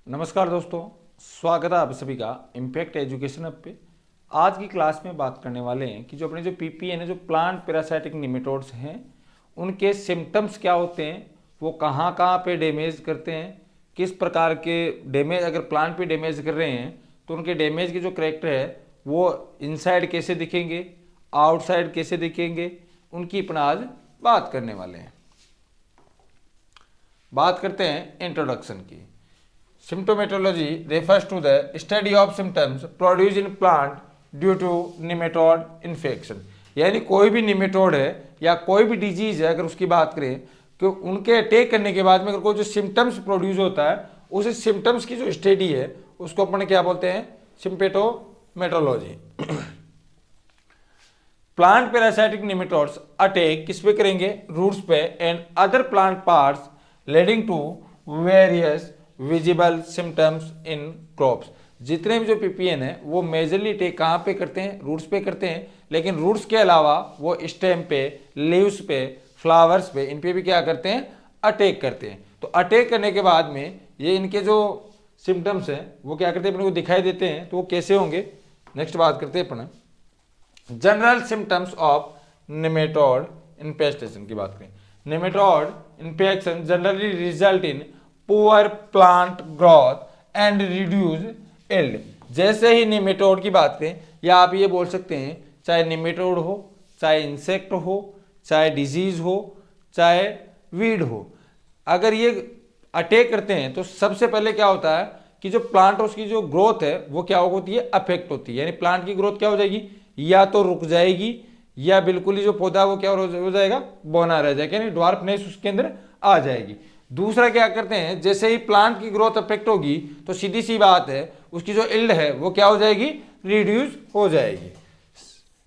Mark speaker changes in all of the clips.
Speaker 1: नमस्कार दोस्तों, स्वागत है आप सभी का इम्पैक्ट एजुकेशन हब पे। आज की क्लास में बात करने वाले हैं कि जो अपने जो पीपीएन है, जो प्लांट पैरासाइटिक निमेटोड्स हैं, उनके सिम्टम्स क्या होते हैं, वो कहाँ कहाँ पे डैमेज करते हैं, किस प्रकार के डैमेज अगर प्लांट पे डैमेज कर रहे हैं तो उनके डैमेज के जो करैक्टर है वो इनसाइड कैसे दिखेंगे, आउटसाइड कैसे दिखेंगे, उनकी अपन आज बात करने वाले हैं। बात करते हैं इंट्रोडक्शन की। Symptomatology refers to the study of symptoms produced in plant due to nematode infection। यानी कोई भी निमेटोड है या कोई भी डिजीज है, अगर उसकी बात करें कि उनके अटैक करने के बाद में अगर कोई जो सिम्टम्स प्रोड्यूस होता है, उस सिम्टम्स की जो स्टडी है उसको अपन क्या बोलते हैं, symptomatology. Plant parasitic nematodes attack किस पे करेंगे, रूट्स पे and other plant parts leading to various visible symptoms in crops. जितने भी जो पीपीएन है वो मेजरली अटैक कहाँ पे करते हैं, रूट्स पे करते हैं, लेकिन रूट्स के अलावा वो स्टेम पे, लीव्स पे, फ्लावर्स पे, इन पे भी क्या करते हैं, अटैक करते हैं। तो अटैक करने के बाद में ये इनके जो सिम्टम्स हैं वो क्या करते हैं, अपने को दिखाई देते हैं। तो वो कैसे होंगे, नेक्स्ट बात करते हैं अपन। General symptoms of nematode infestation की बात करें। Nematode infection generally result in poor plant growth and reduce yield. जैसे ही निमेटोड की बात करें, या आप ये बोल सकते हैं चाहे निमेटोड हो, चाहे इंसेक्ट हो, चाहे डिजीज हो, चाहे वीड हो, अगर ये अटैक करते हैं तो सबसे पहले क्या होता है कि जो प्लांट उसकी जो ग्रोथ है वो क्या होती है, अफेक्ट होती है। यानी प्लांट की ग्रोथ क्या हो जाएगी, या तो रुक जाएगी या बिल्कुल ही जो पौधा वो क्या हो जाएगा, बौना रह जाएगा, यानी ड्वार्फनेस उसके अंदर आ जाएगी। दूसरा क्या करते हैं, जैसे ही प्लांट की ग्रोथ अफेक्ट होगी तो सीधी सी बात है उसकी जो इल्ड है वो क्या हो जाएगी, रिड्यूस हो जाएगी।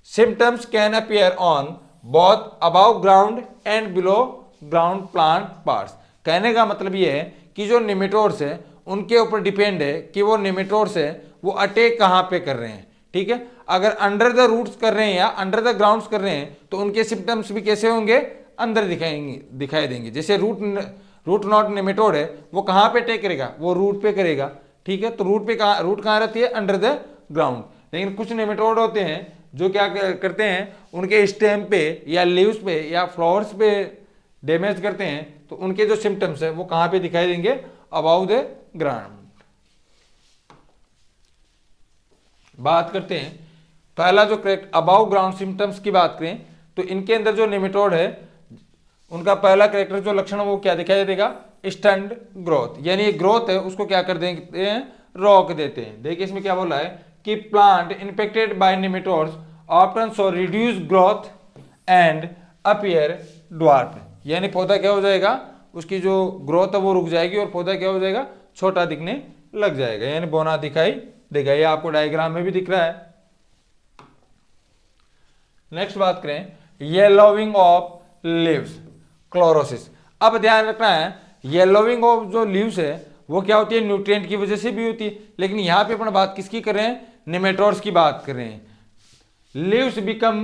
Speaker 1: Symptoms can appear on both above ground and below ground plant parts. कहने का मतलब ये है कि जो निमेटोड्स है उनके ऊपर डिपेंड है कि वो निमेटोड्स है वो अटैक कहाँ पे कर रहे हैं। ठीक है, अगर अंडर द रूट्स कर रहे हैं या अंडर द ग्राउंड्स कर रहे हैं तो उनके सिम्टम्स भी कैसे होंगे, अंदर दिखाई देंगे। जैसे रूट नॉट निमेटोड है वो कहाँ पे अटैक करेगा, वो रूट पे करेगा। ठीक है, तो रूट कहाँ रहती है, अंडर द ग्राउंड। लेकिन कुछ निमेटोड होते हैं जो क्या करते हैं, उनके स्टेम पे या लीव्स पे या फ्लावर्स पे डैमेज करते हैं, तो उनके जो सिम्टम्स है वो कहाँ पे दिखाई देंगे, अबाउ द ग्राउंड। बात करते हैं पहला जो करेक्ट अबाउ ग्राउंड सिम्टम्स की बात करें तो इनके अंदर जो निमेटोड है उनका पहला कैरेक्टर जो लक्षण वो क्या दिखाई देगा, स्टंट ग्रोथ। यानी ग्रोथ है उसको क्या कर देते हैं, रोक देते हैं। देखिए इसमें क्या बोला है कि plant infected by nematodes often show reduce growth and appear dwarf. यानी पौधा क्या हो जाएगा, उसकी जो ग्रोथ है वो रुक जाएगी और पौधा क्या हो जाएगा, छोटा दिखने लग जाएगा, यानी बौना दिखाई देगा। ये आपको डायग्राम में भी दिख रहा है। नेक्स्ट बात करें, येलोविंग ऑफ लीव्स, क्लोरोसिस। अब ध्यान रखना है येलोविंग ऑफ जो लीव्स है वो क्या होती है, न्यूट्रिएंट की वजह से भी होती है, लेकिन यहां पे अपन बात किसकी कर रहे हैं, निमेटोड्स की बात कर रहे हैं। Leaves become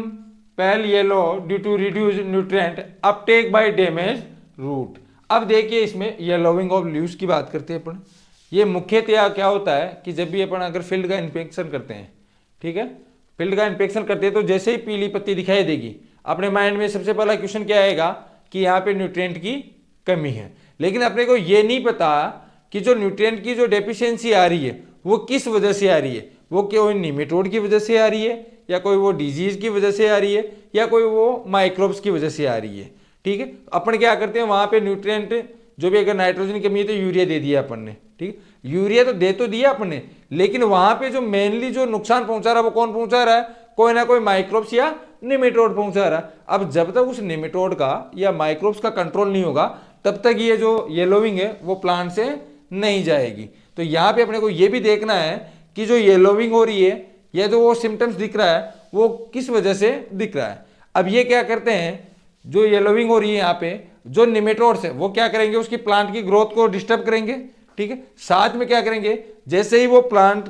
Speaker 1: pale yellow due to reduce nutrient uptake by damage root. अब देखिए इसमें येलोविंग ऑफ लीव्स की बात करते हैं अपन। ये मुख्यतया क्या होता है कि जब भी अपन अगर फील्ड का इंस्पेक्शन करते हैं, ठीक है, फील्ड का इंस्पेक्शन करते हैं तो जैसे ही पीली पत्ती दिखाई देगी अपने माइंड में सबसे पहला क्वेश्चन क्या आएगा कि यहाँ पे न्यूट्रिएंट की कमी है। लेकिन अपने को ये नहीं पता कि जो न्यूट्रिएंट की जो डेफिशिएंसी आ रही है वो किस वजह से आ रही है, वो कोई निमेटोड की वजह से आ रही है, या कोई वो डिजीज की वजह से आ रही है, या कोई वो माइक्रोब्स की वजह से आ रही है। ठीक है, अपन क्या करते हैं वहां पे न्यूट्रिएंट जो भी अगर नाइट्रोजन की कमी है तो यूरिया दे दिया अपन ने। ठीक है, यूरिया तो दिया अपन ने, लेकिन वहां पे जो मेनली जो नुकसान पहुंचा रहा है वो कौन पहुंचा रहा है, कोई ना कोई माइक्रोब्स या निमेटोड पहुंचा रहा है। अब जब तक उस निमेटोड का या माइक्रोब्स का कंट्रोल नहीं होगा तब तक ये जो येलोविंग है वो प्लांट से नहीं जाएगी। तो यहाँ पे अपने को ये भी देखना है कि जो येलोविंग हो रही है या जो वो सिम्टम्स दिख रहा है वो किस वजह से दिख रहा है। अब ये क्या करते हैं, जो येलोविंग हो रही है यहाँ पे जो निमेटोड्स है वो क्या करेंगे, उसकी प्लांट की ग्रोथ को डिस्टर्ब करेंगे। ठीक है, साथ में क्या करेंगे, जैसे ही वो प्लांट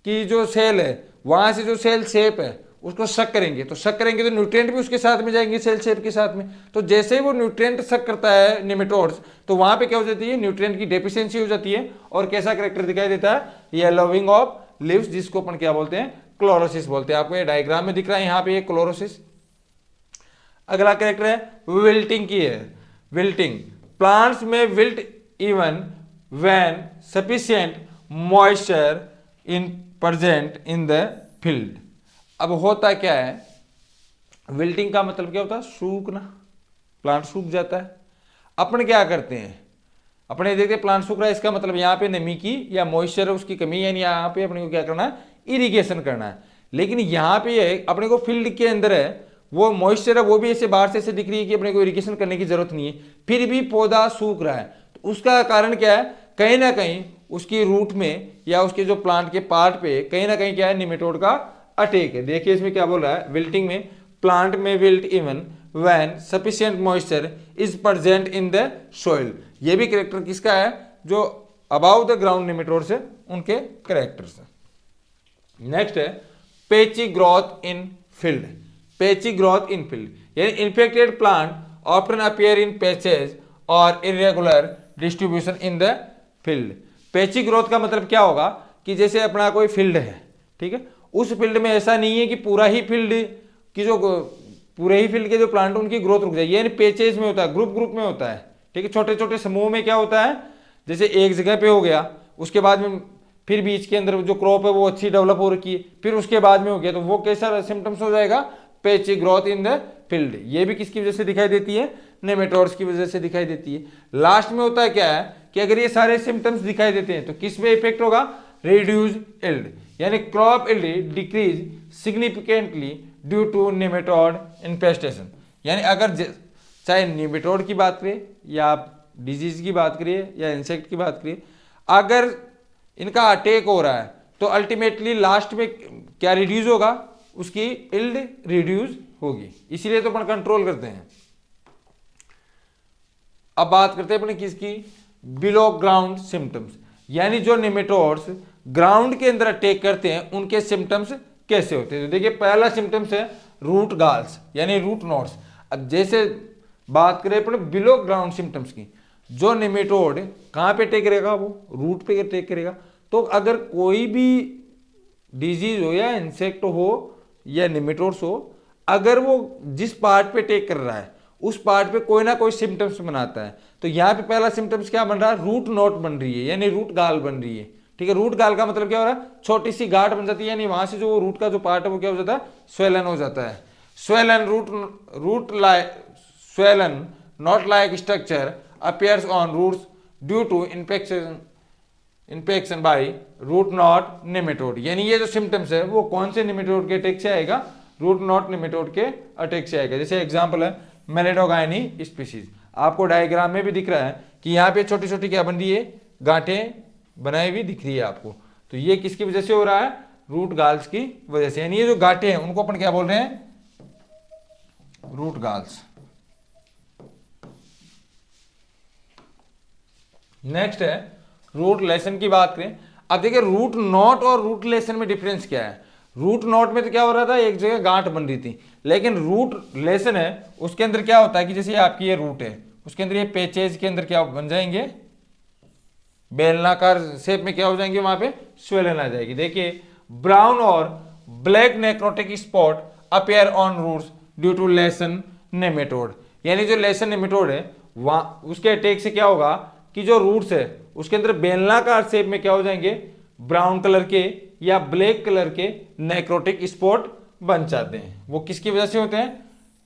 Speaker 1: की जो सेल है वहां से जो सेल शेप है उसको सक करेंगे, तो सक करेंगे तो न्यूट्रिएंट भी उसके साथ में जाएंगे सेल शेप के साथ में। तो जैसे ही वो न्यूट्रिएंट सक करता है निमेटोड्स, तो वहां पे क्या हो जाती है, न्यूट्रिएंट की डेफिशिएंसी हो जाती है और कैसा करेक्टर दिखाई देता है, येलोविंग ऑफ लीव्स, जिसको अपन क्या बोलते हैं, क्लोरोसिस बोलते हैं। आपको ये डायग्राम में दिख रहा है यहाँ पे ये क्लोरोसिस। अगला करेक्टर है विल्टिंग की है। विल्टिंग, प्लांट्स में wilt even when sufficient moisture in present in the field. अब होता क्या है, विल्टिंग का मतलब क्या होता है, सूखना, प्लांट सूख जाता है। अपन क्या करते हैं, अपने देखते प्लांट सूख रहा है, इसका मतलब यहाँ पे नमी की या मॉइस्चर उसकी कमी, यानी यहाँ पे अपने को क्या करना है, इरिगेशन करना है। लेकिन यहाँ पे अपने को फील्ड के अंदर है, वो मॉइस्चर है वो भी ऐसे बाहर से ऐसे दिख रही है कि अपने को इरिगेशन करने की जरूरत नहीं है, फिर भी पौधा सूख रहा है। तो उसका कारण क्या है, कहीं ना कहीं उसकी रूट में या उसके जो प्लांट के पार्ट पे कहीं ना कहीं क्या है, निमेटोड का अटैक है। देखिए इसमें क्या बोल रहा है, विल्टिंग में प्लांट में wilt even when sufficient moisture is present in the soil. ये भी करेक्टर किसका है, जो अबाउ द ग्राउंड निमेटोड्स है उनके करेक्टर्स है। नेक्स्ट है patchy growth in field. Patchy growth in field, यानी infected plant often appear in patches और irregular distribution in the field. Patchy growth का मतलब क्या होगा कि जैसे अपना कोई फील्ड है, ठीक है, उस फील्ड में ऐसा नहीं है कि पूरा ही फील्ड की जो पूरे ही फील्ड के जो प्लांट उनकी ग्रोथ रुक जाएगी, यानी पेचेज में होता है, ग्रुप ग्रुप में होता है, ठीक है, छोटे छोटे समूह में क्या होता है, जैसे एक जगह पे हो गया, उसके बाद में फिर बीच के अंदर जो क्रॉप है वो अच्छी डेवलप हो रखी है, फिर उसके बाद में हो गया, तो वो कैसा सिम्टम्स हो जाएगा, पेची ग्रोथ इन द फील्ड। ये भी किसकी वजह से दिखाई देती है, नेमेटोड्स की वजह से दिखाई देती है। लास्ट में होता है क्या है कि अगर ये सारे सिम्टम्स दिखाई देते हैं तो किस पे इफेक्ट होगा, रिड्यूस इल्ड, यानी crop yield decrease significantly due to nematode infestation. यानी अगर चाहे नेमेटोड की बात करें या डिजीज की बात करिए या इंसेक्ट की बात करिए, अगर इनका अटैक हो रहा है तो अल्टीमेटली लास्ट में क्या रिड्यूस होगा, उसकी इल्ड रिड्यूस होगी, इसीलिए तो अपन कंट्रोल करते हैं। अब बात करते हैं अपने किसकी, बिलो ग्राउंड सिम्टम्स, यानी जो नेमेटोड्स ग्राउंड के अंदर अटैक करते हैं उनके सिम्टम्स कैसे होते हैं। तो देखिए पहला सिम्टम्स है रूट गाल्स, यानी रूट नॉट्स। अब जैसे बात करें अपने बिलो ग्राउंड सिम्टम्स की, जो नेमेटोड कहाँ पे अटैक करेगा, वो रूट पे अटैक करेगा। तो अगर कोई भी डिजीज हो या इंसेक्ट हो या नेमेटोड्स हो, अगर वो जिस पार्ट पे अटैक कर रहा है उस पार्ट पे कोई ना कोई सिम्टम्स बनाता है, तो यहाँ पे पहला सिम्टम्स क्या बन रहा है, रूट नॉट बन रही है, यानी रूट गाल बन रही है, ठीक है। रूट गाल का मतलब क्या हो रहा है, छोटी सी गांठ बन जाती है, यानी वहां से जो रूट का जो पार्ट है वो क्या हो जाता है, स्वेलन हो जाता है। Swollen swollen not like structure appears on roots due to infection by root knot nematode। यानी ये जो सिम्टम्स है वो कौन से नेमेटोड के अटैक से आएगा, रूट नॉट नेमेटोड के अटैक से आएगा। जैसे एग्जांपल है मेलेडोगाइनी स्पीशीज, आपको डायग्राम में भी दिख रहा है कि यहाँ पे छोटी छोटी क्या बन रही है, गांठें बनाई हुई दिख रही है आपको। तो ये किसकी वजह से हो रहा है, रूट गाल्स की वजह से, यानी ये जो गांठें हैं उनको अपन क्या बोल रहे हैं, रूट गाल्स। नेक्स्ट है रूट लेसन की बात करें। अब देखिए रूट नॉट और रूट लेसन में डिफरेंस क्या है। रूट नॉट में तो क्या हो रहा था, एक जगह गांठ बन रही थी, लेकिन रूट लेसन है उसके अंदर क्या होता है कि जैसे आपकी ये रूट है उसके अंदर ये पेचेज के अंदर क्या बन जाएंगे, बेलनाकार शेप में क्या हो जाएंगे, वहां पे स्वेलन आ जाएगी। देखिए ब्राउन और black necrotic spot appear on roots due to lesion nematode, यानी जो लेसन नेमेटोड है वहां उसके अटैक से क्या होगा कि जो रूट्स है उसके अंदर बेलनाकार शेप में क्या हो जाएंगे, ब्राउन कलर के या ब्लैक कलर के नेक्रोटिक स्पॉट बन जाते हैं। वो किसकी वजह से होते हैं,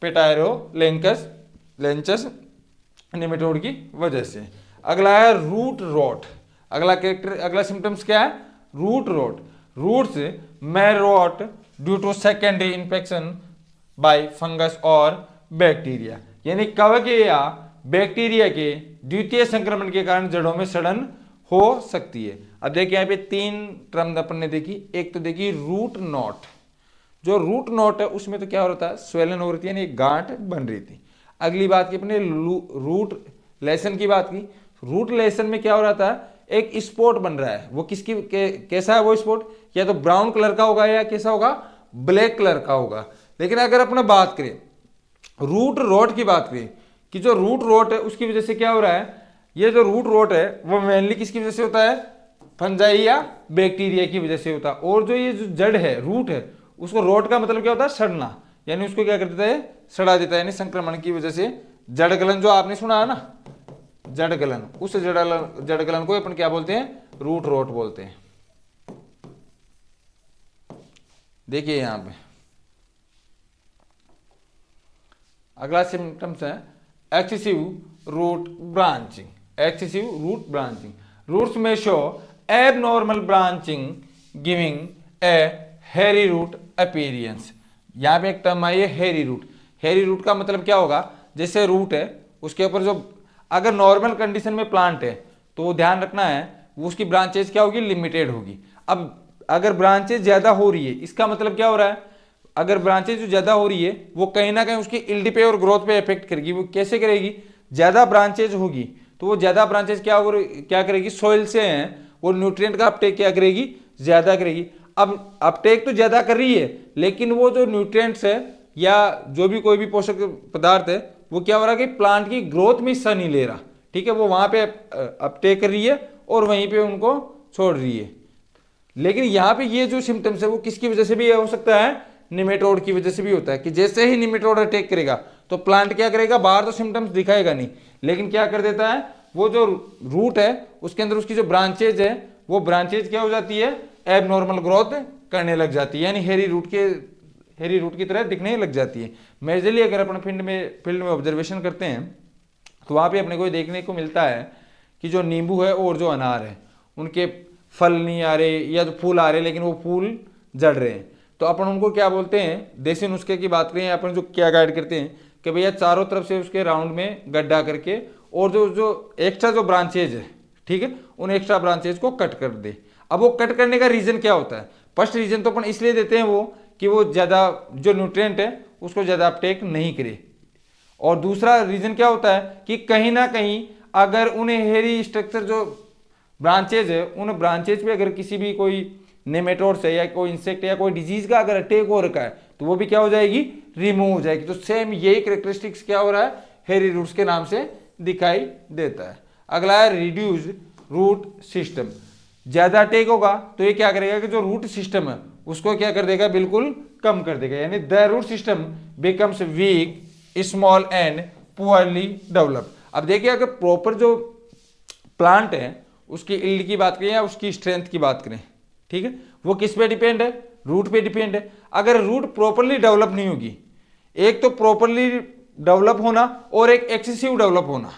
Speaker 1: पेटायरोलेंचस नेमेटोड की वजह से। अगला है रूट रॉट। अगला सिम्टम्स क्या है, रूट रॉट। रूट्स में rot due to secondary infection by fungus और बैक्टीरिया, यानी कवक या बैक्टीरिया के द्वितीय संक्रमण के कारण जड़ों में सड़न हो सकती है। अब देखिए यहाँ पे तीन टर्म अपन ने देखी, एक तो देखी रूट नॉट। जो रूट नॉट है उसमें तो क्या हो रहा था, स्वेलन हो रही थी, यानी गांठ बन रही थी। अगली बात की अपने रूट लेसन की बात की। रूट लेसन में क्या हो रहा था, एक स्पॉट बन रहा है, वो किसकी कैसा है वो स्पॉट, या तो ब्राउन कलर का होगा या कैसा होगा, ब्लैक कलर का होगा। लेकिन अगर अपना बात करें रूट रोट की बात करें कि जो रूट रोट है उसकी वजह से क्या हो रहा है, ये जो रूट रोट है वो मेनली किसकी वजह से होता है, फंजाई या बैक्टीरिया की वजह से होता है। और जो ये जो जड़ है रूट है उसको, रोट का मतलब क्या होता है, सड़ना, यानी उसको क्या कर देता है, सड़ा देता है, यानी संक्रमण की वजह से जड़ गलन जो आपने सुना है ना, जड़ गलन, उस जड़ गलन को अपन क्या बोलते हैं, रूट रोट बोलते हैं। देखिए यहां पे अगला सिम्टम्स है excessive root branching. Excessive root branching, roots में show abnormal branching giving a hairy root appearance. यहां पे एक टर्म आई है हेरी रूट। हेरी रूट का मतलब क्या होगा, जैसे रूट है उसके ऊपर जो, अगर नॉर्मल कंडीशन में प्लांट है तो ध्यान रखना है वो उसकी ब्रांचेज क्या होगी, लिमिटेड होगी। अब अगर ब्रांचेज ज्यादा हो रही है इसका मतलब क्या हो रहा है, अगर ब्रांचेज जो ज्यादा हो रही है वो कहीं ना कहीं उसकी इल्ड पे और ग्रोथ पे इफेक्ट करेगी। वो कैसे करेगी, ज्यादा ब्रांचेज होगी तो वो ज्यादा ब्रांचेज क्या करेगी, सॉइल से हैं वो न्यूट्रिएंट का अपटेक क्या करेगी, ज्यादा करेगी। अब अपटेक तो ज्यादा कर रही है लेकिन वो जो न्यूट्रिएंट्स है या जो भी कोई भी पोषक पदार्थ है वो क्या हो रहा है कि प्लांट की ग्रोथ में हिस्सा नहीं ले रहा, ठीक है, वो वहां पे अपटेक कर रही है और वहीं पे उनको छोड़ रही है। लेकिन यहाँ पे ये जो सिम्टम्स है वो किसकी वजह से भी हो सकता है, निमेटोड की वजह से भी होता है, कि जैसे ही निमेटोड अटैक करेगा तो प्लांट क्या करेगा, बाहर तो सिम्टम्स दिखाएगा नहीं लेकिन क्या कर देता है, वो जो रूट है उसके अंदर उसकी जो ब्रांचेज है वो ब्रांचेज क्या हो जाती है, एबनॉर्मल ग्रोथ करने लग जाती है, यानी हेरी रूट की तरह दिखने लग जाती है। मेजरली अगर अपन फील्ड में ऑब्जर्वेशन करते हैं तो वहां पे अपने को देखने को मिलता है कि जो नींबू है और जो अनार है उनके फल नहीं आ रहे या तो फूल आ रहे लेकिन वो फूल जड़ रहे हैं, तो अपन उनको क्या बोलते हैं, देसी नुस्खे की बात करें अपन जो क्या गाइड करते हैं कि भैया चारों तरफ से उसके राउंड में गड्ढा करके और जो एक्स्ट्रा जो ब्रांचेज है, ठीक है, उन एक्स्ट्रा ब्रांचेज को कट कर दे। अब वो कट करने का रीजन क्या होता है, फर्स्ट रीजन तो अपन इसलिए देते हैं वो कि वो ज्यादा जो न्यूट्रिएंट है उसको ज्यादा अपटेक नहीं करे, और दूसरा रीजन क्या होता है कि कहीं ना कहीं अगर उन्हें हेरी स्ट्रक्चर जो ब्रांचेज है उन ब्रांचेज पे अगर किसी भी कोई नेमेटोड्स है या कोई इंसेक्ट या कोई डिजीज का अगर अटैक हो रखा है तो वो भी क्या हो जाएगी, रिमूव हो जाएगी। तो सेम यही कैरेक्टरिस्टिक्स क्या हो रहा है, हेरी रूट्स के नाम से दिखाई देता है। अगला है रिड्यूस रूट सिस्टम। ज्यादा अटैक होगा तो ये क्या करेगा कि जो रूट सिस्टम है उसको क्या कर देगा, बिल्कुल कम कर देगा, यानी the root system becomes weak small and poorly develop. अब देखिए अगर प्रॉपर जो प्लांट है उसकी इल्ड की बात करें या उसकी स्ट्रेंथ की बात करें, ठीक है, वो किस पे डिपेंड है, रूट पे डिपेंड है। अगर रूट प्रॉपरली डेवलप नहीं होगी, एक तो प्रॉपरली डेवलप होना और एक एक्सेसिव डेवलप होना,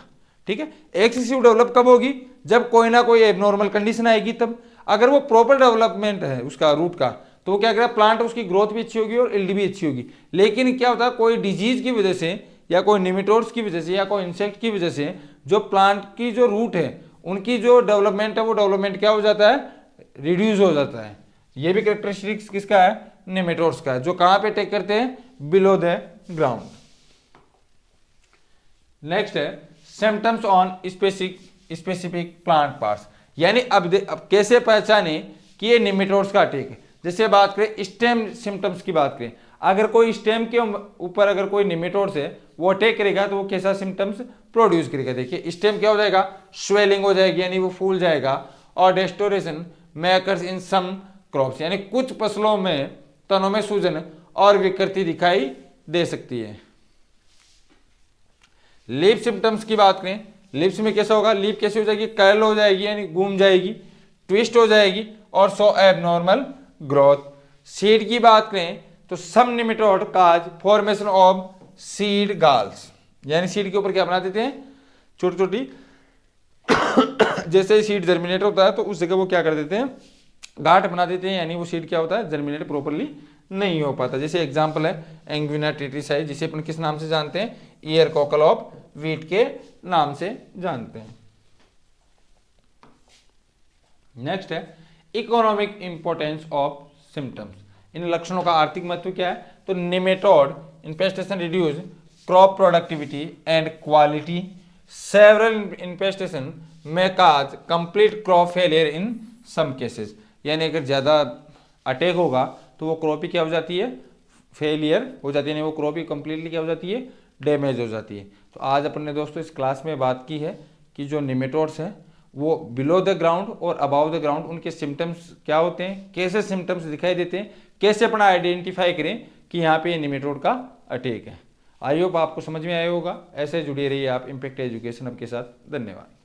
Speaker 1: ठीक है, एक्सेसिव डेवलप कब होगी, जब कोई ना कोई एबनॉर्मल कंडीशन आएगी तब। अगर वो प्रॉपर डेवलपमेंट है उसका रूट का तो वो क्या करेगा, प्लांट उसकी ग्रोथ भी अच्छी होगी और इल्ड भी अच्छी होगी। लेकिन क्या होता है, कोई डिजीज की वजह से या कोई निमेटोड्स की वजह से या कोई इंसेक्ट की वजह से जो प्लांट की जो रूट है उनकी जो डेवलपमेंट है वो डेवलपमेंट क्या हो जाता है, रिड्यूस हो जाता है। ये भी कैरेक्टरिस्टिक्स किसका है, नेमेटोड्स का है, जो कहां पे अटैक करते हैं, बिलो द ग्राउंड। नेक्स्ट है symptoms on specific plant parts, यानी अब कैसे पहचाने कि ये नेमेटोड्स का अटैक है। जैसे बात करें स्टेम सिम्टम्स की बात करें, अगर कोई स्टेम के ऊपर अगर कोई नेमेटोड्स है वो अटैक करेगा तो वो कैसा सिम्टम्स प्रोड्यूस करेगा। देखिए स्टेम क्या हो जाएगा, स्वेलिंग हो जाएगी यानी वो फूल जाएगा, और डेस्टोरेशन मैकर्स इन सम क्रॉप्स, यानी कुछ फसलों में तनों में सूजन और विकृति दिखाई दे सकती है। लीफ सिम्टम्स की बात करें, लिप्स में कैसा होगा, लीफ कैसे हो जाएगी, कर्ल हो जाएगी यानी घूम जाएगी, ट्विस्ट हो जाएगी और सो एबनॉर्मल ग्रोथ। सीड की बात करें तो some nematode cause formation of seed galls, यानी सीड के ऊपर क्या बना देते हैं, छोटी छोटी जैसे सीड जर्मिनेट होता है तो उस जगह वो क्या कर देते हैं, गांठ बना देते हैं, यानी वो सीड क्या होता है, जर्मिनेट प्रॉपर्ली नहीं हो पाता। जैसे एग्जांपल है एंग्विना ट्रिटिसाई, जिसे अपन किस नाम से जानते हैं, ईयर कॉकल ऑफ वीट के नाम से जानते हैं। नेक्स्ट है इकोनॉमिक इंपोर्टेंस ऑफ सिम्टम्स, इन लक्षणों का आर्थिक महत्व क्या है, तो nematode infestation reduce crop productivity and quality, several infestation में complete crop failure in some cases, यानी अगर ज्यादा अटैक होगा तो वो क्रॉप ही क्या हो जाती है, फेलियर हो जाती है, नहीं वो क्रॉप ही कंप्लीटली क्या हो जाती है, डैमेज हो जाती है। तो आज अपन ने दोस्तों इस क्लास में बात की है कि जो निमेटोड्स हैं वो below the ground or above the ground उनके सिम्टम्स क्या होते हैं, कैसे सिम्टम्स दिखाई देते हैं, कैसे अपना आइडेंटिफाई करें कि यहाँ पे निमेटोड का अटैक है। आई होप आपको समझ में आया होगा। ऐसे जुड़े रहिए आप इम्पैक्ट एजुकेशन हब के साथ। धन्यवाद।